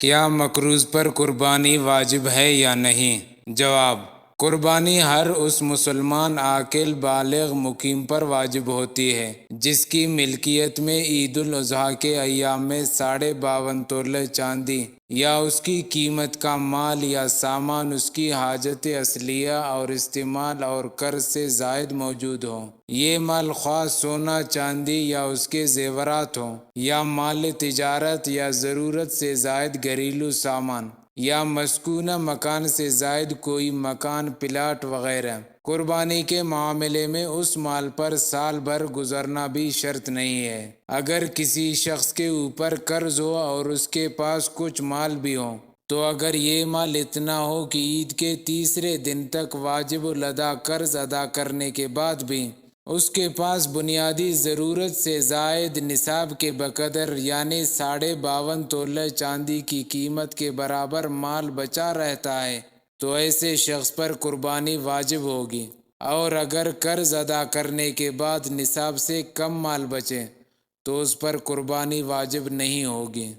کیا مقروض پر قربانی واجب ہے یا نہیں؟ جواب: قربانی ہر اس مسلمان عاقل بالغ مقیم پر واجب ہوتی ہے جس کی ملکیت میں عید الاضحیٰ کے ایام میں 52.5 تولے چاندی یا اس کی قیمت کا مال یا سامان اس کی حاجت اصلیہ اور استعمال اور قرض سے زائد موجود ہو۔ یہ مال خواہ سونا چاندی یا اس کے زیورات ہوں، یا مال تجارت یا ضرورت سے زائد گھریلو سامان، یا مسکونہ مکان سے زائد کوئی مکان، پلاٹ وغیرہ۔ قربانی کے معاملے میں اس مال پر سال بھر گزرنا بھی شرط نہیں ہے۔ اگر کسی شخص کے اوپر قرض ہو اور اس کے پاس کچھ مال بھی ہو، تو اگر یہ مال اتنا ہو کہ عید کے تیسرے دن تک واجب الادا قرض ادا کرنے کے بعد بھی اس کے پاس بنیادی ضرورت سے زائد نصاب کے بقدر یعنی 52.5 تولے چاندی کی قیمت کے برابر مال بچا رہتا ہے، تو ایسے شخص پر قربانی واجب ہوگی، اور اگر قرض ادا کرنے کے بعد نصاب سے کم مال بچے تو اس پر قربانی واجب نہیں ہوگی۔